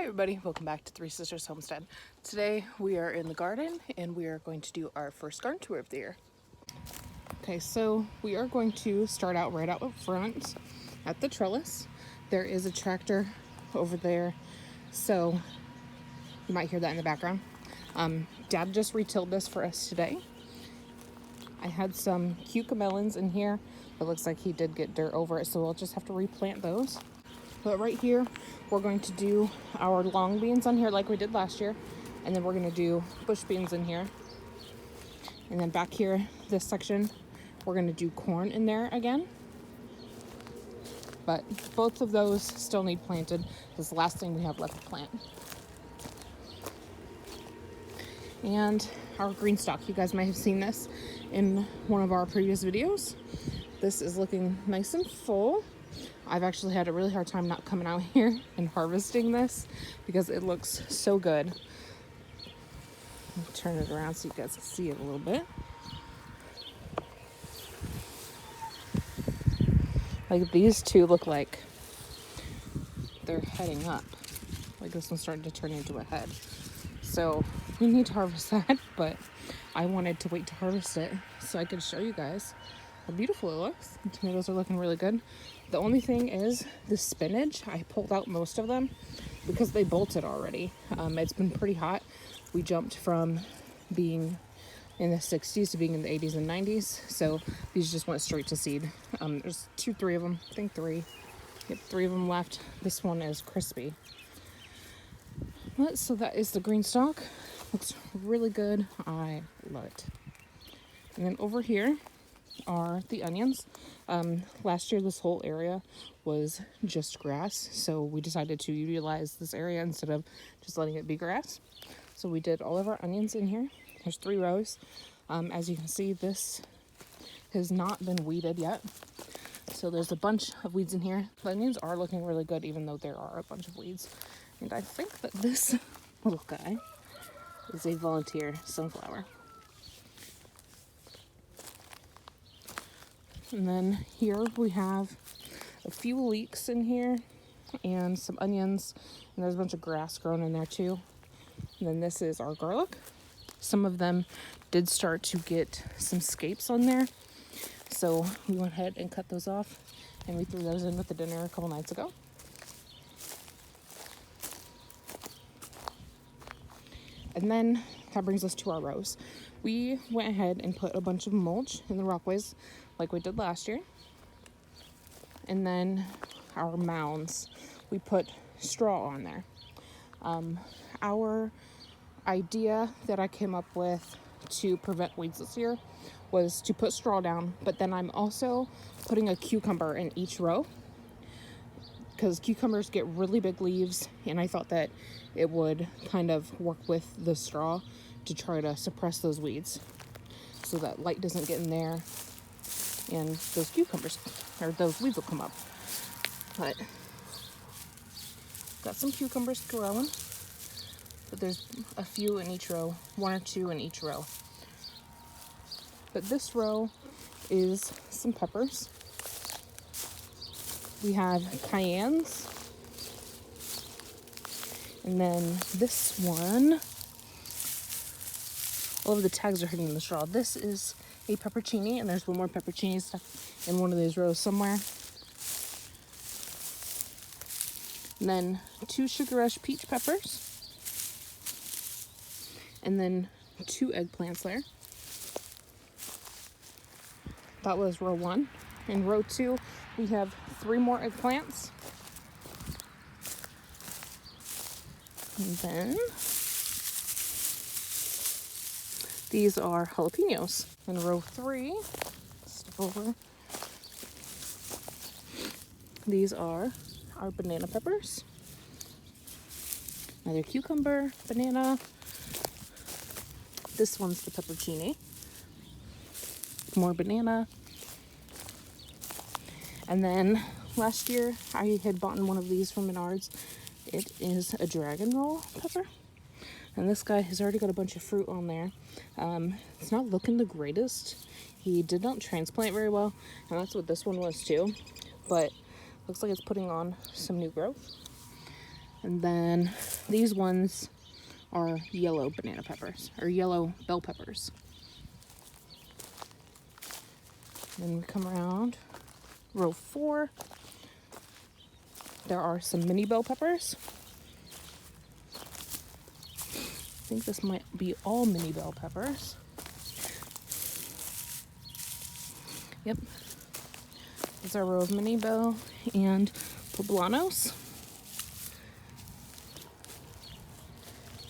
everybody, welcome back to Three Sisters Homestead. Today we are in the garden and we are going to do our first garden tour of the year. Okay, so we are going to start out right out up front at the trellis. There is a tractor over there, so you might hear that in the background. Dad just retilled this for us today. I had some cucamelons in here, but it looks like he did get dirt over it, so we'll just have to replant those. But right here, we're going to do our long beans on here like we did last year. And then we're going to do bush beans in here. And then back here, this section, we're going to do corn in there again. But both of those still need planted. This is the last thing we have left to plant. And our green stalk, you guys might have seen this in one of our previous videos. This is looking nice and full. I've actually had a really hard time not coming out here and harvesting this because it looks so good. I'll turn it around so you guys can see it a little bit. Like these two look like they're heading up. Like this one's starting to turn into a head. So we need to harvest that, but I wanted to wait to harvest it so I could show you guys how beautiful it looks. The tomatoes are looking really good. The only thing is the spinach, I pulled out most of them because they bolted already. It's been pretty hot. We jumped from being in the 60s to being in the 80s and 90s. So these just went straight to seed. There's three of them. I think three. Yep, 3 of them left. This one is crispy. But, so that is the green stalk. Looks really good. I love it. And then over here are the onions. Last year this whole area was just grass, so we decided to utilize this area instead of just letting it be grass. So we did all of our onions in here. There's 3 rows. As you can see, this has not been weeded yet, so there's a bunch of weeds in here. The onions are looking really good even though there are a bunch of weeds. And I think that this little guy is a volunteer sunflower. And then here we have a few leeks in here and some onions, and there's a bunch of grass growing in there too. And then this is our garlic. Some of them did start to get some scapes on there, so we went ahead and cut those off, and we threw those in with the dinner a couple nights ago. And then that brings us to our rows. We went ahead and put a bunch of mulch in the rockways like we did last year. And then our mounds, we put straw on there. Our idea that I came up with to prevent weeds this year was to put straw down, but then I'm also putting a cucumber in each row because cucumbers get really big leaves, and I thought that it would kind of work with the straw to try to suppress those weeds so that light doesn't get in there and those cucumbers or those weeds will come up. But got some cucumbers growing, but there's a few in each row, 1 or 2 in each row. But this row is some peppers. We have cayennes. And then this one, all of the tags are hitting the straw. This is a peppercini, and there's one more peppercini stuck in one of these rows somewhere. And then 2 sugar rush peach peppers. And then 2 eggplants there. That was row 1. In row 2, we have 3 more eggplants. And then these are jalapenos. In row 3, step over. These are our banana peppers. Another cucumber, banana. This one's the peppercini. More banana. And then last year I had bought one of these from Menards. It is a dragon roll pepper. And this guy has already got a bunch of fruit on there. It's not looking the greatest. He did not transplant very well, and that's what this one was too. But looks like it's putting on some new growth. And then these ones are yellow banana peppers, or yellow bell peppers. Then we come around row 4. There are some mini bell peppers. I think this might be all mini bell peppers. Yep. These are a row of mini bell and poblanos.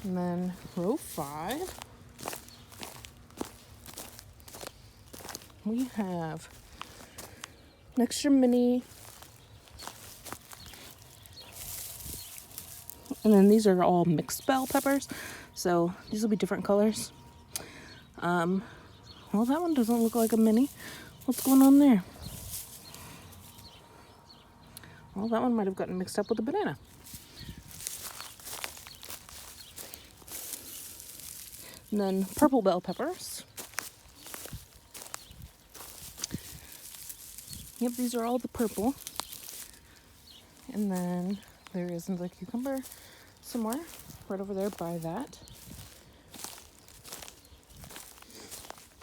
And then row 5. We have an extra mini. And then these are all mixed bell peppers. So these will be different colors. Well, that one doesn't look like a mini. What's going on there? Well, that one might have gotten mixed up with a banana. And then purple bell peppers. Yep, these are all the purple. And then there is another cucumber somewhere, right over there by that.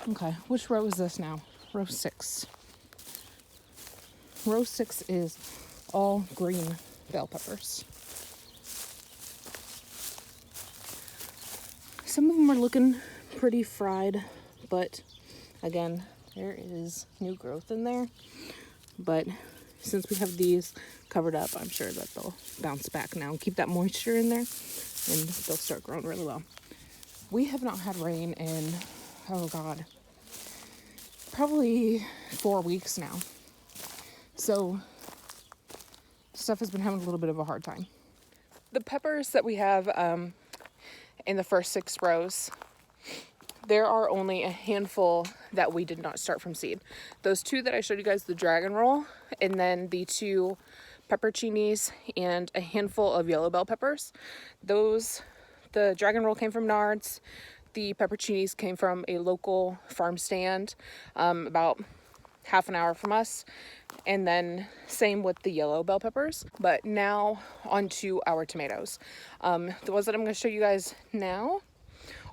Okay, which row is this now? Row 6. Row 6 is all green bell peppers. Some of them are looking pretty fried, but again, there is new growth in there. But since we have these covered up, I'm sure that they'll bounce back now and keep that moisture in there, and they'll start growing really well. We have not had rain in, oh God, probably 4 weeks now. So stuff has been having a little bit of a hard time. The peppers that we have in the first 6 rows, there are only a handful that we did not start from seed. Those 2 that I showed you guys, the dragon roll, and then the 2 pepperoncinis and a handful of yellow bell peppers. Those, the dragon roll came from Nards. The pepperoncinis came from a local farm stand about half an hour from us. And then same with the yellow bell peppers. But now onto our tomatoes. The ones that I'm going to show you guys now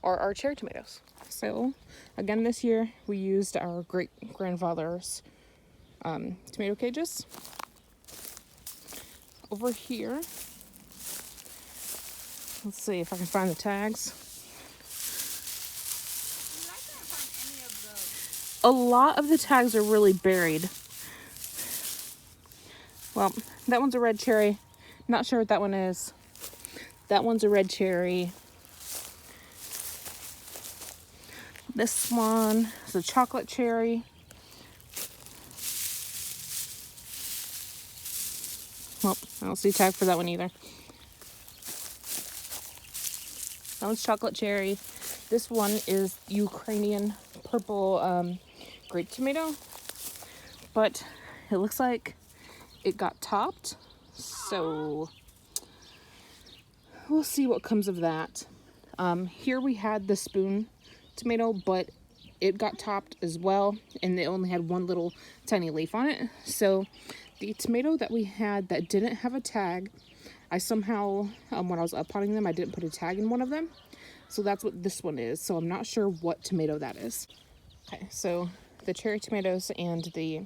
are our cherry tomatoes. So again, this year we used our great grandfather's tomato cages. Over here, let's see if I can find the tags. A lot of the tags are really buried. Well, that one's a red cherry. Not sure what that one is. That one's a red cherry. This one is a chocolate cherry. Well, I don't see a tag for that one either. That one's chocolate cherry. This one is Ukrainian purple grape tomato. But it looks like it got topped. So we'll see what comes of that. Here we had the spoon tomato, but it got topped as well, and they only had one little tiny leaf on it. So the tomato that we had that didn't have a tag, I somehow, when I was uppotting them, I didn't put a tag in one of them. So that's what this one is. So I'm not sure what tomato that is. Okay, so the cherry tomatoes and the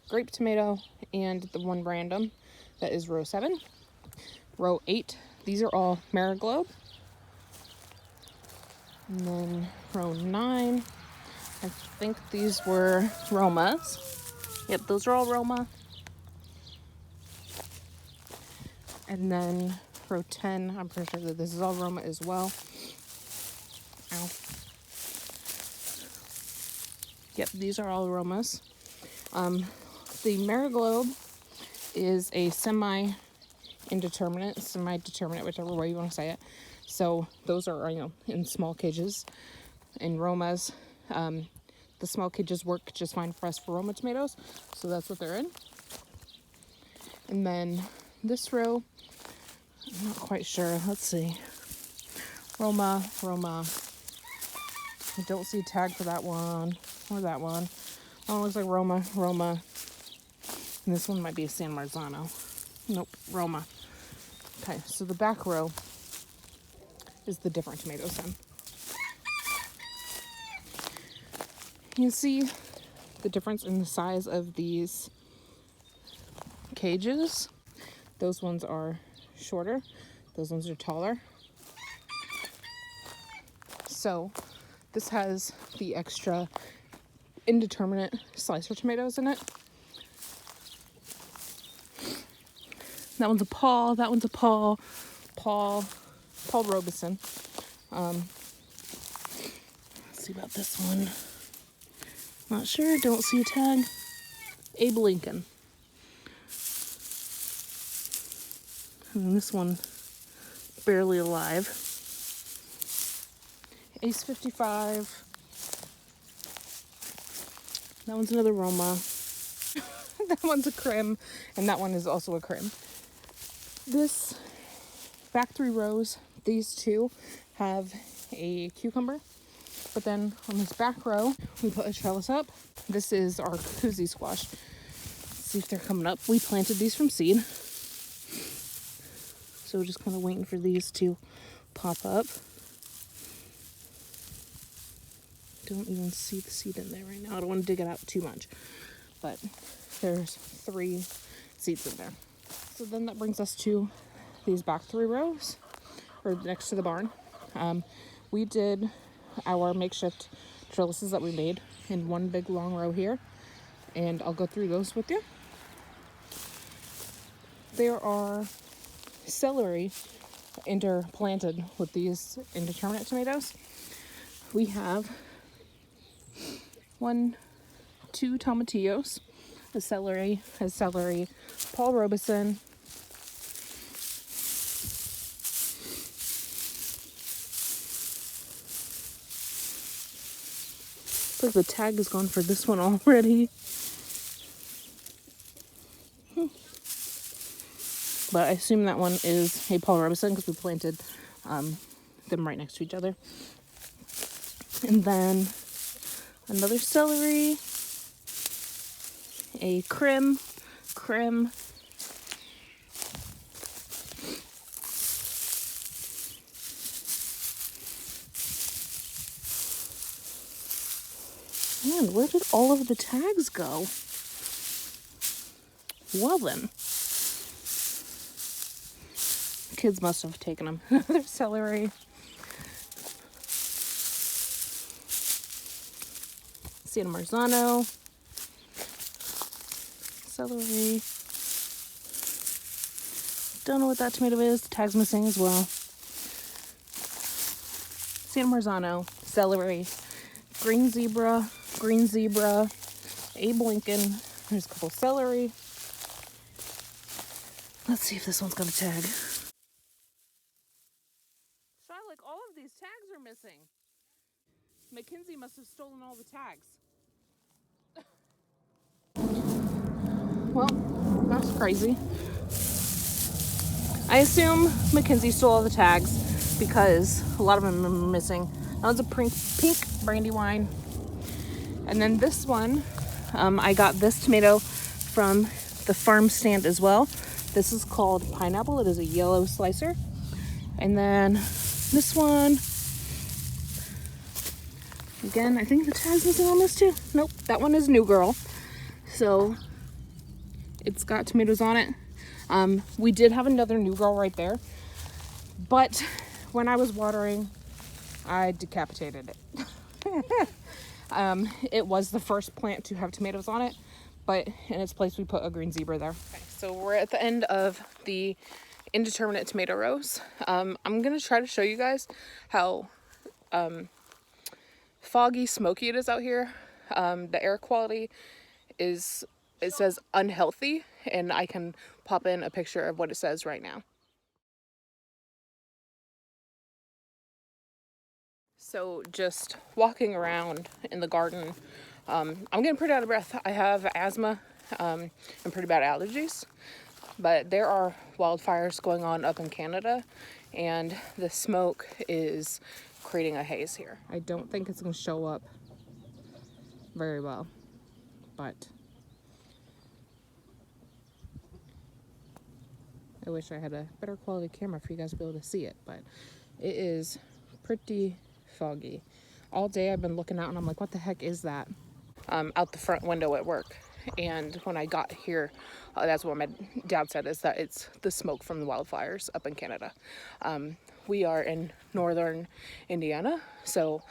grape tomato and the one random, that is row 7. Row 8, these are all Mariglobe. And then row 9, I think these were Romas. Yep, those are all Roma. And then row 10, I'm pretty sure that this is all Roma as well. Ow. Yep, these are all Romas. The Mariglobe is a semi-determinate, whichever way you want to say it. So those are, in small cages. In Romas, the small cages work just fine for us for Roma tomatoes. So that's what they're in. And then this row, I'm not quite sure. Let's see. Roma. I don't see a tag for that one or that one. Oh, it looks like Roma. And this one might be a San Marzano. Nope, Roma. Okay, so the back row, is the different tomatoes in. You can see the difference in the size of these cages. Those ones are shorter, those ones are taller. So this has the extra indeterminate slicer tomatoes in it. That one's a Paul, that one's a Paul Robeson. Let's see about this one. Not sure, don't see a tag. Abe Lincoln. And this one, barely alive. Ace 55. That one's another Roma. That one's a Crim, and that one is also a Crim. This back 3 rows, these two have a cucumber, but then on this back row, we put a trellis up. This is our koozie squash. Let's see if they're coming up. We planted these from seed, so we're just kind of waiting for these to pop up. Don't even see the seed in there right now. I don't want to dig it out too much, but there's 3 seeds in there. So then that brings us to these back 3 rows, or next to the barn. We did our makeshift trellises that we made in one big long row here, and I'll go through those with you. There are celery interplanted with these indeterminate tomatoes. We have 1, 2 tomatillos. The celery has celery, Paul Robeson, looks like the tag is gone for this one already. But I assume that one is a Paul Robeson because we planted them right next to each other. And then another celery, a Crim. Man, where did all of the tags go? Well then. Kids must have taken them. Another celery. San Marzano. Celery. Don't know what that tomato is. The tag's missing as well. San Marzano. Celery. Green zebra. Abe Lincoln. There's a couple celery. Let's see if this one's got a tag. Like all of these tags are missing. Mackenzie must have stolen all the tags. Well, that's crazy. I assume Mackenzie stole all the tags because a lot of them are missing. That one's a pink Brandywine. And then this one, I got this tomato from the farm stand as well. This is called Pineapple. It is a yellow slicer. And then this one, again, I think the tag's missing on this too. Nope, that one is New Girl. So it's got tomatoes on it. We did have another New Girl right there, but when I was watering, I decapitated it. It was the first plant to have tomatoes on it, but in its place we put a green zebra there. Okay, so we're at the end of the indeterminate tomato rows. I'm gonna try to show you guys how foggy, smoky it is out here. The air quality is, it says unhealthy, and I can pop in a picture of what it says right now. So just walking around in the garden, I'm getting pretty out of breath. I have asthma and pretty bad allergies, but there are wildfires going on up in Canada, and the smoke is creating a haze here. I don't think it's going to show up very well, but I wish I had a better quality camera for you guys to be able to see it, but It is pretty foggy. All day I've been looking out and I'm like, what the heck is that? Out the front window at work. And when I got here, that's what my dad said, is that it's the smoke from the wildfires up in Canada. We are in northern Indiana, so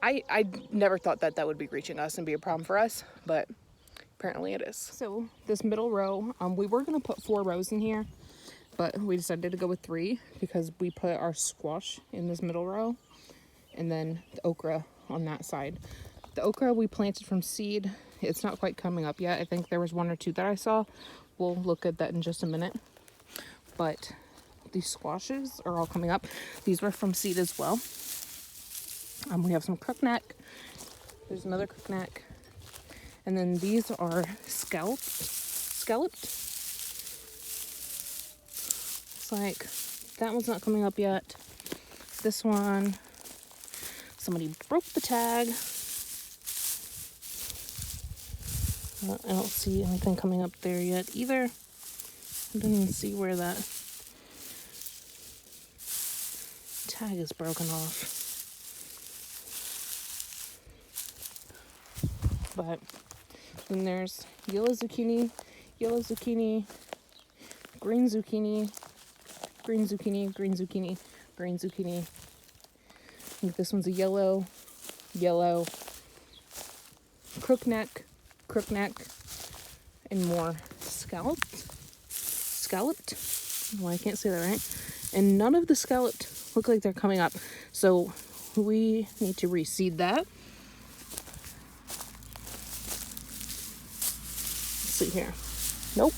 I never thought that that would be reaching us and be a problem for us, but apparently it is. So this middle row, we were gonna put 4 rows in here, but we decided to go with 3 because we put our squash in this middle row and then the okra on that side. The okra we planted from seed. It's not quite coming up yet. I think there was 1 or 2 that I saw. We'll look at that in just a minute. But these squashes are all coming up. These were from seed as well. We have some crookneck. There's another crookneck. And then these are scalloped. It's like that one's not coming up yet. This one, somebody broke the tag. I don't see anything coming up there yet either. I didn't even see where that tag is broken off. But then there's yellow zucchini, green zucchini, green zucchini. I think this one's a yellow, crookneck, and more scalloped. Well, I can't say that right. And none of the scalloped look like they're coming up. So we need to reseed that. Let's see here. Nope.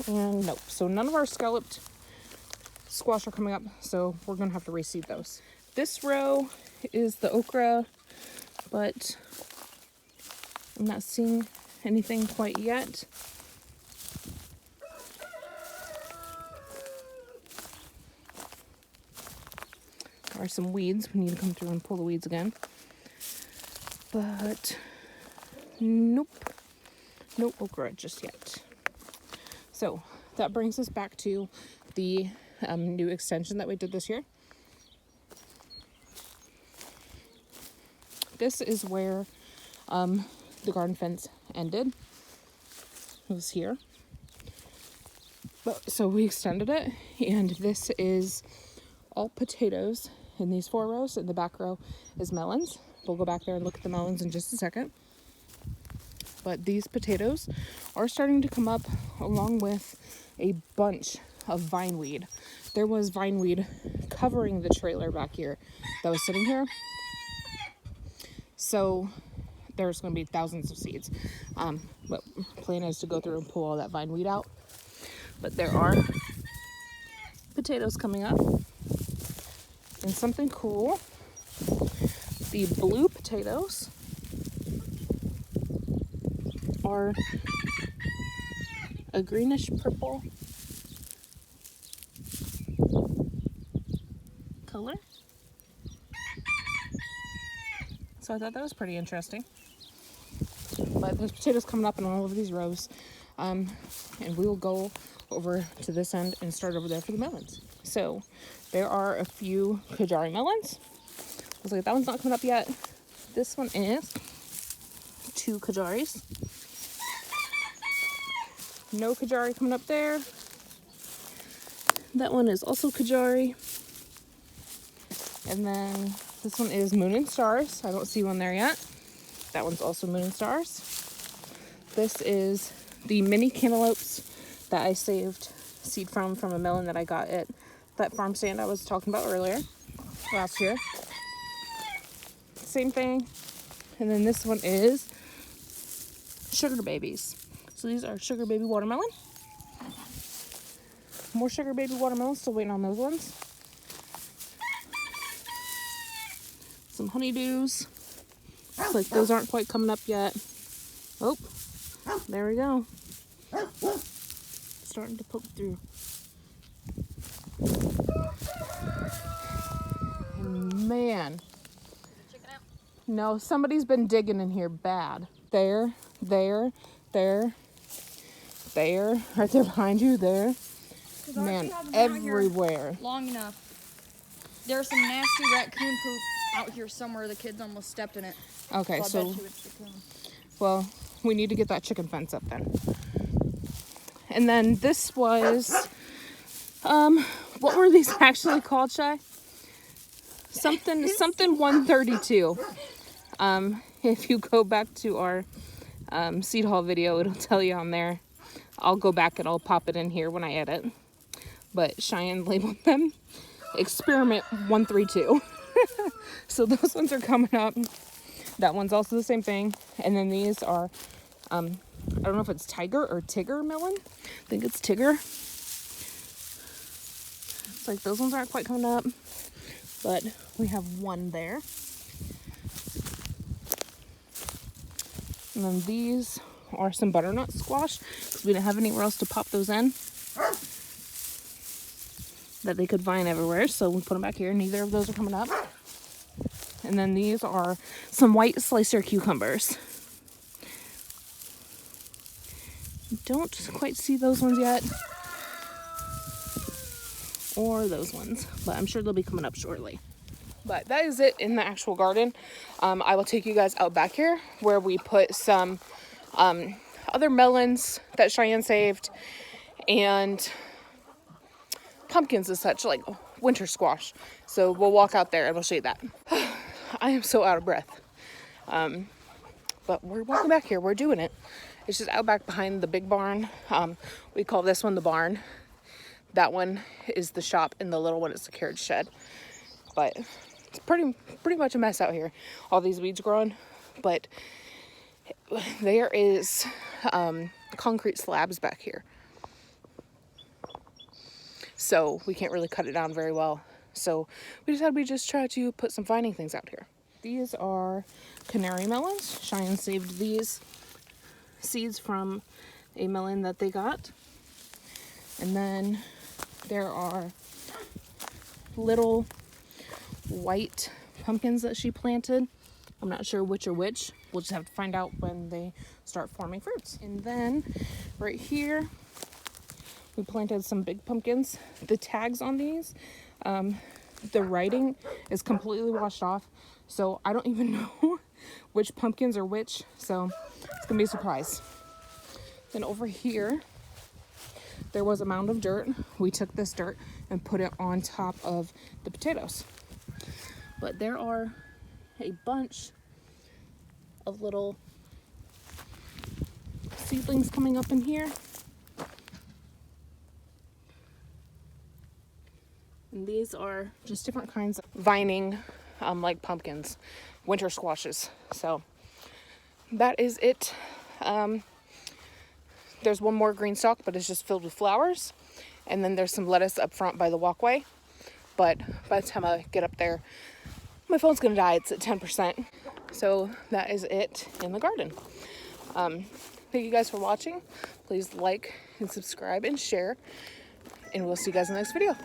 And nope. So none of our scalloped squash are coming up. So we're going to have to reseed those. This row is the okra, but I'm not seeing anything quite yet. There are some weeds. We need to come through and pull the weeds again. But nope. No okra just yet. So that brings us back to the new extension that we did this year. This is where the garden fence ended. It was here. But so we extended it, and this is all potatoes in these 4 rows. In the back row is melons. We'll go back there and look at the melons in just a second. But these potatoes are starting to come up along with a bunch of vineweed. There was vineweed covering the trailer back here that was sitting here. So there's going to be thousands of seeds. But plan is to go through and pull all that vineweed out. But there are potatoes coming up. And something cool, the blue potatoes are a greenish purple color. So I thought that was pretty interesting. But there's potatoes coming up in all of these rows. And we will go over to this end and start over there for the melons. So there are a few Kajari melons. I was like, that one's not coming up yet. This one is 2 Kajaris. No Kajari coming up there. That one is also Kajari. And then this one is Moon and Stars. I don't see one there yet. That one's also Moon and Stars. This is the mini cantaloupes that I saved seed from a melon that I got at that farm stand I was talking about earlier last year. Same thing. And then this one is Sugar Babies. So these are Sugar Baby watermelon. More Sugar Baby watermelon, still waiting on those ones. Some honeydews. Looks like those aren't quite coming up yet. Oh, there we go. Starting to poke through. Man. No, somebody's been digging in here bad. There. Right there behind you, there. Man, everywhere. Long enough. There's some nasty raccoon poop out here somewhere. The kids almost stepped in it. Okay, I so bet you it's chicken. well, we need to get that chicken fence up then. And then this was, what were these actually called, Shy? Something 132. If you go back to our seed haul video, it'll tell you on there. I'll go back and I'll pop it in here when I edit. But Cheyenne labeled them Experiment 132. So those ones are coming up. That one's also the same thing. And then these are, I don't know if it's Tiger or Tigger melon. I think it's Tigger. It's like those ones aren't quite coming up, but we have one there. And then these are some butternut squash because we didn't have anywhere else to pop those in that they could vine everywhere, so we put them back here. Neither of those are coming up. And then these are some white slicer cucumbers. Don't quite see those ones yet, or those ones, but I'm sure they'll be coming up shortly. But that is it in the actual garden. I will take you guys out back here where we put some other melons that Cheyenne saved and pumpkins and such, like winter squash. So we'll walk out there and we'll show you that. I am so out of breath. But we're walking back here. We're doing it. It's just out back behind the big barn. We call this one the barn. That one is the shop, and the little one is the carriage shed. But it's pretty much a mess out here. All these weeds growing, but there is concrete slabs back here, so we can't really cut it down very well. So we decided we just try to put some vining things out here. These are canary melons. Cheyenne saved these seeds from a melon that they got. And then there are little white pumpkins that she planted. I'm not sure which are which. We'll just have to find out when they start forming fruits. And then right here, we planted some big pumpkins. The tags on these, the writing is completely washed off. So I don't even know which pumpkins are which. So it's gonna be a surprise. Then over here, there was a mound of dirt. We took this dirt and put it on top of the potatoes. But there are a bunch of little seedlings coming up in here. And these are just different kinds of vining, like pumpkins, winter squashes. So that is it. There's one more green stalk, but it's just filled with flowers. And then there's some lettuce up front by the walkway. But by the time I get up there, my phone's gonna die. It's at 10%. So that is it in the garden. Thank you guys for watching. Please like and subscribe and share. And we'll see you guys in the next video.